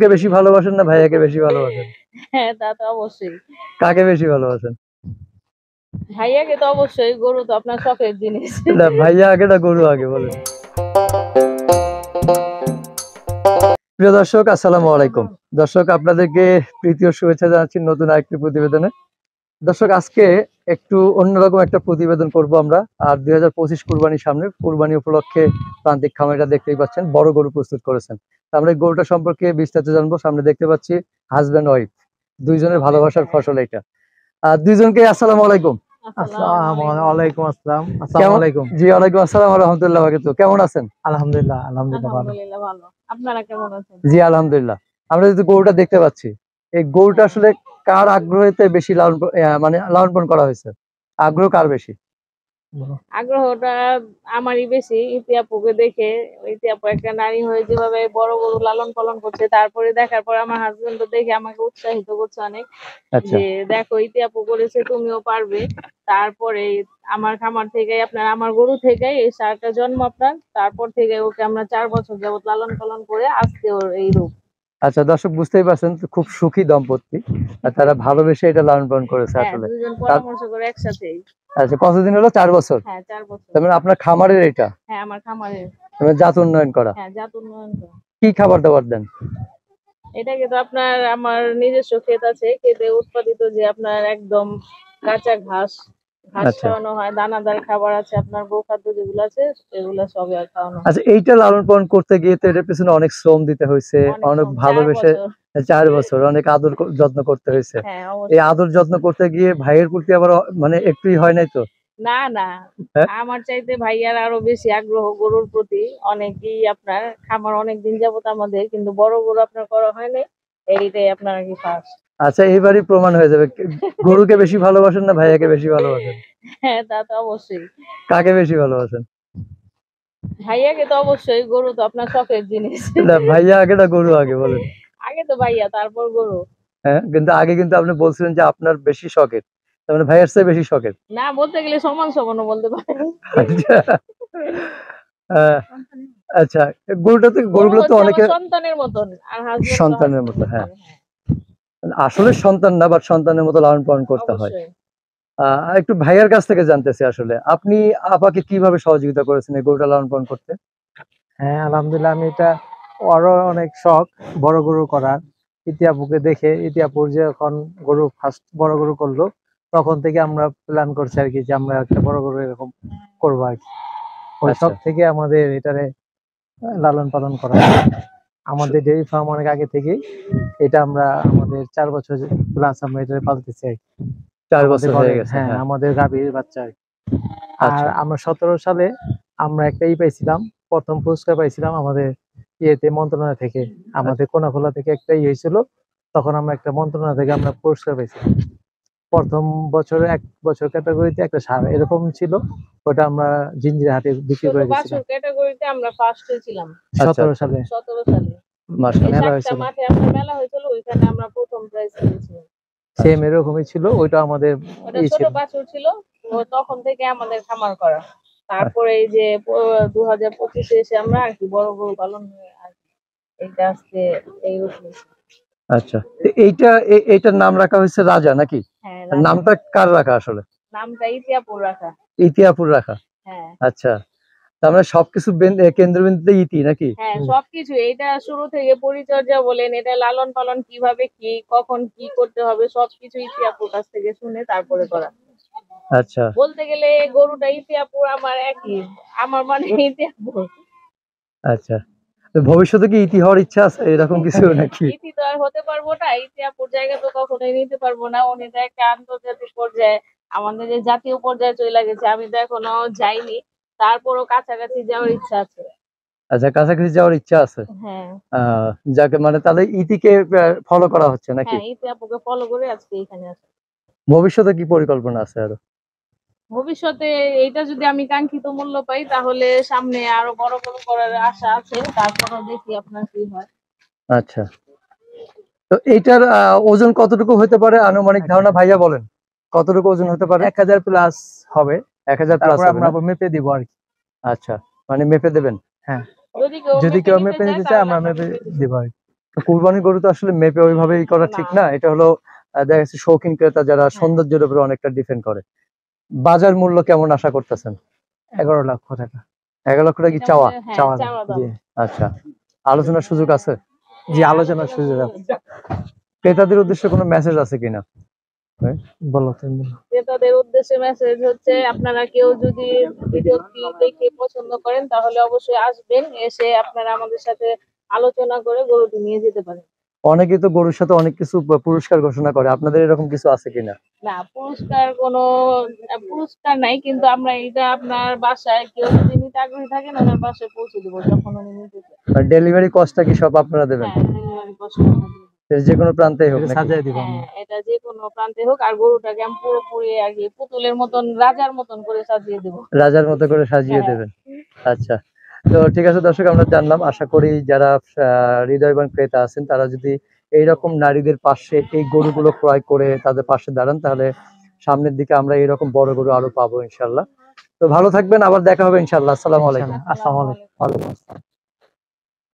গরুকে বেশি ভালোবাসেন না ভাইয়াকে বেশি ভালোবাসেন? হ্যাঁ, তা তো অবশ্যই। কাকে বেশি ভালোবাসেন? ভাইয়াকে তো অবশ্যই, গরু তো আপনার শখের জিনিস। না, ভাইয়া আগে না গরু আগে বলেন। প্রিয় দর্শক, আসসালামু আলাইকুম। দর্শক, আপনাদেরকে প্রীতি ও শুভেচ্ছা জানাচ্ছি নতুন আরেকটি প্রতিবেদনে। দর্শক, আজকে একটু অন্যরকম একটা প্রতিবেদন করব আমরা। আর 2025 কুরবানির সামনে, কুরবানি উপলক্ষে প্রান্তিক খামারিরা দেখতেই পাচ্ছেন বড় গরু প্রস্তুত করেছেন। তো আমরা এই গরুটা সম্পর্কে বিস্তারিত জানবো। সামনে দেখতে পাচ্ছি হাজব্যান্ড ওয়াইফ, দুইজনের ভালোবাসার ফসল এটা। আর দুইজনকে আসসালামু আলাইকুম। আসসালামু ওয়ালাইকুম আসসালাম। আসসালামু আলাইকুম। জি, ওয়ালাইকুম আসসালাম ওয়া রাহমাতুল্লাহি ওয়া বারাকাতুহু। কেমন আছেন? আলহামদুলিল্লাহ, আলহামদুলিল্লাহ ভালো। আলহামদুলিল্লাহ ভালো। আপনারা কেমন আছেন? জি, আলহামদুলিল্লাহ। আমরা যদি গরুটা দেখতে পাচ্ছি, এই গরুটা আসলে কার আগ্রহেতে বেশি মানে লালন পালন করা হয়েছে? আগ্রহ কার বেশি? আগ্রহটা আমারই বেশি। ইতি আপুকে দেখে, ইতি আপু একটা নারী হয়ে যেভাবে বড় গরু লালন পালন করছে, তারপরে দেখার পর আমার হাজবেন্ড দেখে আমাকে উৎসাহিত করছে অনেক, আচ্ছা, যে দেখো ইতি আপু করেছে, তুমিও পারবে। তারপরে আমার খামার থেকে আপনার, আমার গরু থেকে এই সারটা জন্ম আপনার, তারপর থেকে ওকে আমরা 4 বছর যাবত লালন পালন করে আজকে ওর এই রূপ। আচ্ছা দর্শক, বুঝতেই পারছেন খুব সুখী দম্পতি, আর তারা ভালোবেসে এটা লালন পালন করেছে হ্যাঁ, আসলে। দুজন পরামর্শ করে একসাথেই। আচ্ছা, কতদিন হলো? 4 বছর। হ্যাঁ, 4 বছর। তার মানে আপনার খামারের এটা? হ্যাঁ, আমার খামারের। জাত উন্নয়ন করা? হ্যাঁ, জাত উন্নয়ন করা। কি খাবার দাবার দেন? এটাকে তো আপনার, আমার নিজস্ব ক্ষেত আছে, ক্ষেতে উৎপাদিত যে আপনার একদম কাঁচা ঘাস আচ্ছা খাওয়ানো হয়, দানাদার খাবার আছে, আপনার গোখাদ্য যেগুলো আছে এগুলো সবই আর খাওয়ানো হয়। আচ্ছা, এইটা লালন পালন করতে গিয়ে তো এটার পিছনে অনেক শ্রম দিতে হয়েছে, অনেক শ্রম, 4 ভালোবেসে। বছর। 4 বছর অনেক আদর যত্ন করতে হয়েছে। হ্যাঁ, এই অবশ্যই। আদর যত্ন করতে গিয়ে ভাইয়ের প্রতি আবার মানে একটুই হয় নাই তো? না, না, হ্যাঁ? আমার চাইতে ভাইয়ার আরো বেশি আগ্রহ গরুর প্রতি। অনেকই আপনার খামার অনেক দিন যাবত আমাদের, কিন্তু বড় গরু আপনার করা হয় নাই, এইটাই আপনার কি ফার্স্ট। আচ্ছা, এইবারই প্রমাণ হয়ে যাবে গরুকে বেশি ভালোবাসেন না ভাইয়াকে বেশি ভালোবাসেন? হ্যাঁ, তা তো অবশ্যই। কাকে বেশি ভালোবাসেন? ভাইয়াকে তো অবশ্যই, গরু তো আপনার শখের জিনিস। না, ভাইয়া আগে না গরু আগে বলেন। আগে তো ভাইয়া, তারপর গরু। হ্যাঁ, কিন্তু আগে কিন্তু আপনি বলছিলেন যে আপনার বেশি শখের, তার মানে ভাইয়ার চেয়ে বেশি শখের। না, বলতে গেলে সমান সমানও বলতে পারেন। আচ্ছা, আহ, আচ্ছা, গরু গরুগুলো তো হচ্ছে অনেকে আমার সন্তানের মতন, আর হাজবেন্ড তো সন্তানের হাজবেন্ড মতো। হ্যাঁ, মতন। হ্যাঁ, আসলে সন্তান না, বাট সন্তানের মতো লালন পালন করতে হয়। অবশ্যই। একটু ভাইয়ার কাছ থেকে জানতেছি, আসলে আপনি আপাকে কিভাবে সহযোগিতা করেছেন এই গরুটা লালন পালন করতে? হ্যাঁ, আলহামদুলিল্লাহ। আমি এটা, ওরও অনেক শখ বড় গরু করার। ইতিহাপুকে দেখে, ইতিহাপুর যখন গরু ফার্স্ট বড় গরু করলো, তখন থেকে আমরা প্ল্যান করছি আর কি, যে আমরা একটা বড় গরু এরকম করবো আর কি। ওই আচ্ছা, শখ থেকে আমাদের এটারে লালন পালন করা। আমাদের ডেইরি ফার্ম অনেক আগে থেকেই এটা আমরা, আমাদের 4 বছর প্লাস আমরা এটা পালতেছি আর কি। 4 আমাদের বছর হয়ে ঘরে, গেছে। হ্যাঁ, হ্যাঁ, আমাদের গাভীর বাচ্চা আর কি। আর আচ্ছা, আমরা 17 সালে আমরা একটা পাইছিলাম, প্রথম পুরস্কার পাইছিলাম আমাদের ইয়েতে, মন্ত্রণালয় থেকে। আমাদের কোনাখোলা থেকে একটা হয়েছিল, তখন আমরা একটা মন্ত্রণালয় থেকে আমরা পুরস্কার পাইছিলাম। প্রথম বছরে 1 বছর ক্যাটাগরিতে একটা সার এরকম ছিল, ওটা আমরা জিঞ্জিরাহাটে বিক্রি ছোট করে বাছুর দিয়েছিলাম ক্যাটাগরিতে আমরা ফার্স্ট হয়েছিলাম 17 সালে। 17 সালে। এই মাশাআল্লাহ। মেলা 7টা হয়েছিল, মাঠে আপনার মেলা হয়েছিল, ওইখানে আমরা প্রথম প্রাইজ পেয়েছিলাম। সেম এরকমই ছিল, ওইটা আমাদের ওটা এই ছোট ছিল। বাছুর ছিল, ও তখন থেকে আমাদের খামার করা। তারপরে এই যে 2025-এ এসে আমরা আর কি বড় গরু পালন হয়ে আর কি এইটা আজকে এই রূপ নিয়েছে। আচ্ছা, তো এইটার নাম রাখা হয়েছে রাজা নাকি? হ্যাঁ, নামটা কার রাখা আসলে? নামটা ইতিহাপুর রাখা। ইতিহাপুর রাখা। হ্যাঁ, আচ্ছা, তার মানে সবকিছু কেন্দ্রবিন্দুতে ইতি নাকি? হ্যাঁ, সবকিছু এইটা শুরু থেকে পরিচর্যা বলেন, এটা লালন পালন কিভাবে, কি কখন কি করতে হবে, সবকিছু ইতিহাপুর কাছ থেকে শুনে তারপরে করা। আচ্ছা, বলতে গেলে গরুটা ইতিহাপুর আমার একই, আমার মানে ইতিহাপুর। আচ্ছা, তো ভবিষ্যতে কি ইতি হওয়ার ইচ্ছা আছে এরকম কিছু নাকি? ইতি তো আর হতে পারবো না, ইতিহাপুর জায়গা তো কখনোই নিতে পারবো না। উনি তো একটা আন্তর্জাতিক পর্যায়ে, আমাদের যে জাতীয় পর্যায়ে চলে গেছে, আমি তো এখনো যাইনি, তারপরও কাছাকাছি যাওয়ার ইচ্ছা আছে। আচ্ছা, কাছাকাছি যাওয়ার ইচ্ছা আছে। হ্যাঁ, যাকে মানে তাহলে ইতিকে ফলো করা হচ্ছে নাকি? হ্যাঁ, ইতিহাপুকে ফলো করে আজকে এখানে আছে। ভবিষ্যতে কি পরিকল্পনা আছে আরো? ভবিষ্যতে এইটা যদি আমি কাঙ্ক্ষিত মূল্য পাই, তাহলে সামনে আরো বড় বড় করার আশা আছে, তারপরও দেখি আপনার কি হয়। আচ্ছা, তো এইটার ওজন কতটুকু হতে পারে আনুমানিক ধারণা ভাইয়া বলেন, কতটুকু ওজন হতে পারে? 1000 প্লাস হবে। 1000 প্লাস তারপর হবে আমরা না? আবার মেপে দিব আর কি। আচ্ছা, মানে মেপে দেবেন? হ্যাঁ, যদি যদি কেউ নিতে মেপে চায়, নিতে চায় তাহলে আমরা আমরা মেপে মেপে দিব। দিব আর কি। তো কুরবানি গরু তো আসলে মেপে ওইভাবেই করা ঠিক না। না, এটা হলো দেখা যাচ্ছে শৌখিন ক্রেতা যারা সৌন্দর্যের উপরে অনেকটা ডিপেন্ড করে। বাজার মূল্য কেমন আশা করতেছেন? 11 লক্ষ টাকা। 11 লক্ষ টাকা কি এটা চাওয়া? মনে হয়, হ্যাঁ, চাওয়া চাওয়া দাম। জি আচ্ছা, আলোচনার সুযোগ আছে? জি, আলোচনার সুযোগ আছে। ক্রেতাদের উদ্দেশ্যে কোনো মেসেজ আছে কিনা? বলো তুমি বলো। ক্রেতাদের উদ্দেশ্যে মেসেজ হচ্ছে, আপনারা কেউ যদি ভিডিওটি দেখে পছন্দ করেন তাহলে অবশ্যই আসবেন, এসে আপনারা আমাদের সাথে আলোচনা করে গরুটি নিয়ে যেতে পারেন। অনেকেই তো গরুর সাথে অনেক কিছু পুরস্কার ঘোষণা করে, আপনাদের এরকম কিছু আছে কিনা? না, পুরস্কার নাই, কিন্তু আমরা এটা আপনার বাসায় কেউ যদি নিতে আগ্রহী থাকেন ওনার বাসায় পৌঁছে দেবো যখন উনি নিতে চান। ডেলিভারি কস্টটা কি সব আপনারা দেবেন? হ্যাঁ, ডেলিভারি কষ্ট হবে। যে কোনো প্রান্তেই হোক এটা নাকি? সাজায় দিব আমরা। হ্যাঁ, এটা যে কোনো প্রান্তে হোক, আর গরুটাকে আমি পুরোপুরি আর কি পুতুলের মতন রাজার মতন করে সাজিয়ে দেবো। রাজার মতো করে সাজিয়ে হ্যাঁ। দেবেন। আচ্ছা, তো ঠিক আছে দর্শক, আমরা জানলাম। আশা করি যারা হৃদয়বান ক্রেতা আছেন তারা যদি এইরকম নারীদের পাশে এই গরুগুলো ক্রয় করে তাদের পাশে দাঁড়ান, তাহলে সামনের দিকে আমরা এইরকম বড় গরু আরো পাবো ইনশাল্লাহ। তো ভালো থাকবেন, আবার দেখা হবে ইনশাল্লাহ। আসসালামু আলাইকুম। ইনশাআল্লাহ। আসসালামু আলাইকুম। ওয়ালাইকুম আসসালাম।